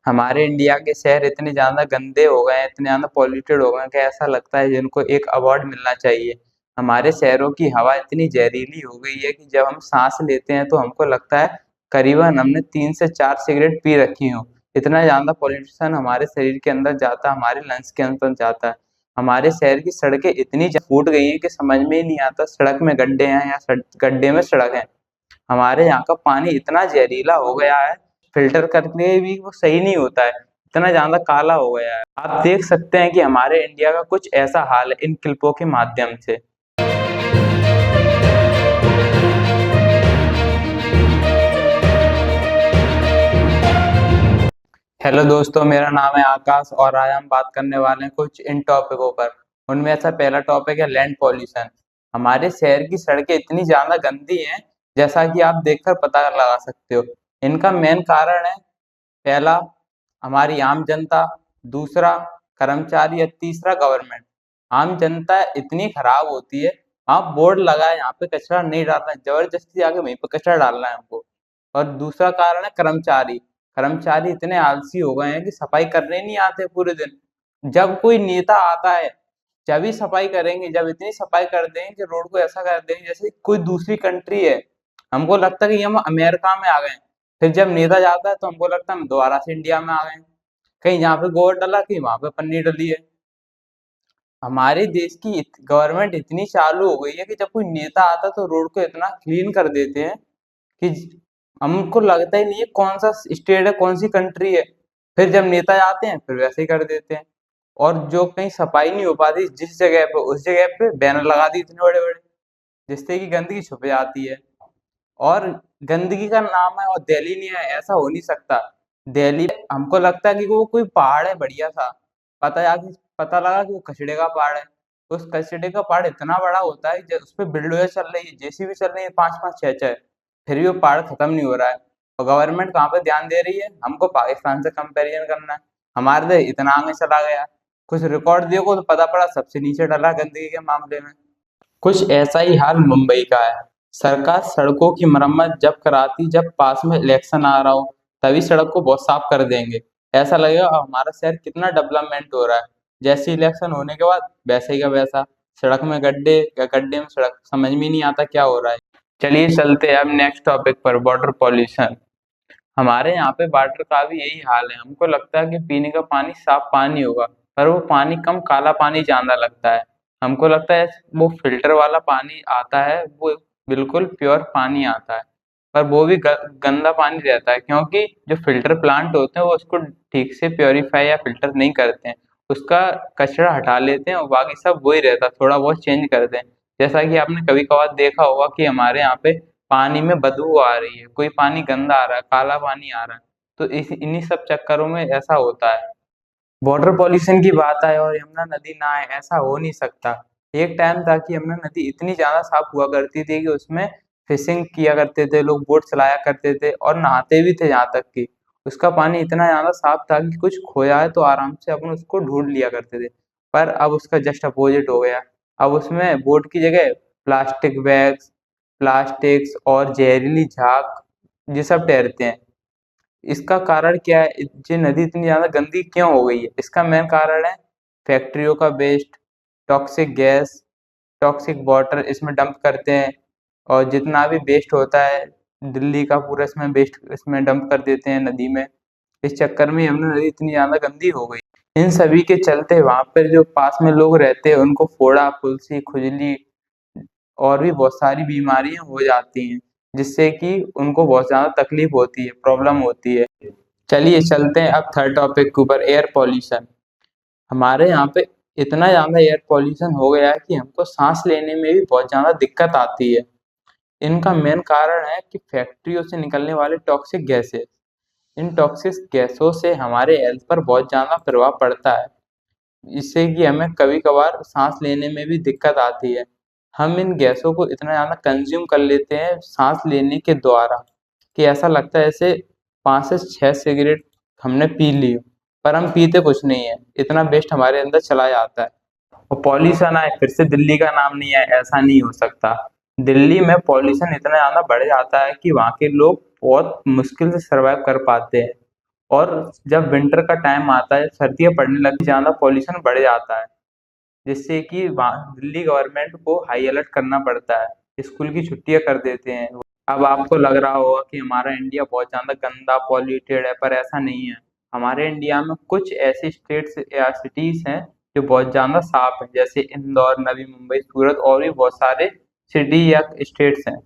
हमारे इंडिया के शहर इतने ज्यादा गंदे हो गए हैं, इतने ज्यादा पॉल्यूटेड हो गए हैं कि ऐसा लगता है जिनको एक अवार्ड मिलना चाहिए। हमारे शहरों की हवा इतनी जहरीली हो गई है कि जब हम सांस लेते हैं तो हमको लगता है करीबन हमने 3 से 4 सिगरेट पी रखी हो। इतना ज्यादा पॉल्यूशन हमारे शरीर के अंदर जाता है, हमारे लंग्स के अंदर जाता है। हमारे शहर की सड़कें इतनी फूट गई हैं कि समझ में ही नहीं आता सड़क में गड्ढे हैं या गड्ढे में सड़क है। हमारे यहाँ का पानी इतना जहरीला हो गया है, फिल्टर करके भी वो सही नहीं होता है, इतना ज्यादा काला हो गया है। आप देख सकते हैं कि हमारे इंडिया का कुछ ऐसा हाल है इन क्लिपों के माध्यम से। हेलो दोस्तों, मेरा नाम है आकाश और आज हम बात करने वाले हैं कुछ इन टॉपिकों पर। उनमें ऐसा पहला टॉपिक है लैंड पॉल्यूशन। हमारे शहर की सड़कें इतनी ज्यादा गंदी हैं, जैसा कि आप देखकर पता लगा सकते हो। इनका मेन कारण है, पहला हमारी आम जनता, दूसरा कर्मचारी, या तीसरा गवर्नमेंट। आम जनता इतनी खराब होती है, आप बोर्ड लगाए यहाँ पे कचरा नहीं डालना है, जबरदस्ती आके वहीं पे कचरा डालना है हमको। और दूसरा कारण है कर्मचारी। कर्मचारी इतने आलसी हो गए हैं कि सफाई करने नहीं आते पूरे दिन। जब कोई नेता आता है जब ही सफाई करेंगे, जब इतनी सफाई कर देंगे कि रोड को ऐसा कर देंगे जैसे कोई दूसरी कंट्री है। हमको लगता है कि हम अमेरिका में आ गए हैं। फिर जब नेता जाता है तो हमको लगता है हम दोबारा से इंडिया में आ गए हैं। कहीं यहाँ पे गोबर डला, कहीं वहां पे पन्नी डली है। हमारे देश की गवर्नमेंट इतनी चालू हो गई है कि जब कोई नेता आता है तो रोड को इतना क्लीन कर देते हैं कि हमको लगता ही नहीं है कौन सा स्टेट है, कौन सी कंट्री है। फिर जब नेता आते हैं फिर वैसे ही कर देते हैं। और जो कहीं सफाई नहीं हो पाती जिस जगह पे, उस जगह पे बैनर लगा दी इतने बड़े बड़े, जिससे कि गंदगी छुप जाती है। और गंदगी का नाम है और दिल्ली नहीं है, ऐसा हो नहीं सकता। दिल्ली हमको लगता है कि वो कोई पहाड़ है बढ़िया सा, पता लगा कि वो कचड़े का पहाड़ है। उस कचड़े का पहाड़ इतना बड़ा होता है उस पर बिल्डोजर चल रही है, जेसीबी चल रही है, 5 5 6 6, फिर भी वो पहाड़ खत्म नहीं हो रहा है। और गवर्नमेंट कहाँ पे ध्यान दे रही है, हमको पाकिस्तान से कंपैरिजन करना है। हमारे देश इतना आगे चला गया, कुछ रिकॉर्ड देखो तो पता पड़ा सबसे नीचे डला गंदगी के मामले में। कुछ ऐसा ही हाल मुंबई का है। सरकार सड़कों की मरम्मत जब कराती, जब पास में इलेक्शन आ रहा हो तभी सड़क को बहुत साफ कर देंगे। ऐसा लगेगा अब हमारा शहर कितना डेवलपमेंट हो रहा है। जैसे इलेक्शन होने के बाद वैसे ही का वैसा, सड़क में गड्ढे या गड्ढे में सड़क, समझ में नहीं आता क्या हो रहा है। चलिए चलते हैं अब नेक्स्ट टॉपिक पर, वाटर पॉल्यूशन। हमारे यहाँ पे वाटर का भी यही हाल है। हमको लगता है कि पीने का पानी साफ पानी होगा, पर वो पानी कम काला पानी ज्यादा लगता है। हमको लगता है वो फिल्टर वाला पानी आता है, वो बिल्कुल प्योर पानी आता है, पर वो भी गंदा पानी रहता है, क्योंकि जो फिल्टर प्लांट होते हैं वो उसको ठीक से प्योरीफाई या फिल्टर नहीं करते हैं। उसका कचरा हटा लेते हैं और बाकी सब वही रहता है, थोड़ा बहुत चेंज करते हैं। जैसा कि आपने कभी कभार देखा होगा कि हमारे यहाँ पे पानी में बदबू आ रही है, कोई पानी गंदा आ रहा है, काला पानी आ रहा है। तो इन्हीं सब चक्करों में ऐसा होता है। वाटर पॉल्यूशन की बात आए और यमुना नदी ना आए, ऐसा हो नहीं सकता। एक टाइम था कि यमुना नदी इतनी ज्यादा साफ हुआ करती थी कि उसमें फिशिंग किया करते थे लोग, बोट चलाया करते थे और नहाते भी थे। यहाँ तक कि उसका पानी इतना ज्यादा साफ था कि कुछ खोया है तो आराम से अपन उसको ढूंढ लिया करते थे। पर अब उसका जस्ट अपोजिट हो गया। अब उसमें बोट की जगह प्लास्टिक बैग्स, प्लास्टिक्स और जहरीली झाग ये सब तैरते हैं। इसका कारण क्या है, ये नदी इतनी ज्यादा गंदी क्यों हो गई है? इसका मेन कारण है फैक्ट्रियों का waste, toxic gas, toxic water इसमें डंप करते हैं। और जितना भी वेस्ट होता है दिल्ली का पूरा इसमें वेस्ट इसमें डंप कर देते हैं नदी में। इस चक्कर में यमुना नदी इतनी ज्यादा गंदी हो गई। इन सभी के चलते वहां पर जो पास में लोग रहते हैं उनको फोड़ा, फुंसी, खुजली और भी बहुत सारी बीमारियां हो जाती हैं, जिससे कि उनको बहुत ज्यादा तकलीफ होती है, प्रॉब्लम होती है। चलिए चलते हैं अब थर्ड टॉपिक के ऊपर, एयर पॉल्यूशन। हमारे यहाँ पे इतना ज्यादा एयर पॉल्यूशन हो गया है कि हमको सांस लेने में भी बहुत ज्यादा दिक्कत आती है। इनका मेन कारण है कि फैक्ट्रियों से निकलने वाले टॉक्सिक गैसेस। इन टॉक्सिक गैसों से हमारे हेल्थ पर बहुत ज्यादा प्रभाव पड़ता है, इससे कि हमें कभी कभार सांस लेने में भी दिक्कत आती है। हम इन गैसों को इतना ज्यादा कंज्यूम कर लेते हैं सांस लेने के द्वारा कि ऐसा लगता है जैसे 5 से 6 सिगरेट हमने पी ली हो, पर हम पीते कुछ नहीं है, इतना वेस्ट हमारे अंदर चला जाता है। और पॉल्यूशन आए फिर से दिल्ली का नाम नहीं है, ऐसा नहीं हो सकता। दिल्ली में पॉल्यूशन इतना ज्यादा बढ़ जाता है कि वहाँ के लोग बहुत मुश्किल से सरवाइव कर पाते हैं। और जब विंटर का टाइम आता है, सर्दियाँ पड़ने लगती ज़्यादा पॉल्यूशन बढ़ जाता है, जिससे कि वहाँ दिल्ली गवर्नमेंट को हाई अलर्ट करना पड़ता है, स्कूल की छुट्टियाँ कर देते हैं। अब आपको लग रहा होगा कि हमारा इंडिया बहुत ज़्यादा गंदा पॉल्यूटेड है, पर ऐसा नहीं है। हमारे इंडिया में कुछ ऐसी स्टेट्स या सिटीज़ हैं जो बहुत ज़्यादा साफ है, जैसे इंदौर, नवी मुंबई, सूरत और भी बहुत सारे सिटी या स्टेट्स हैं।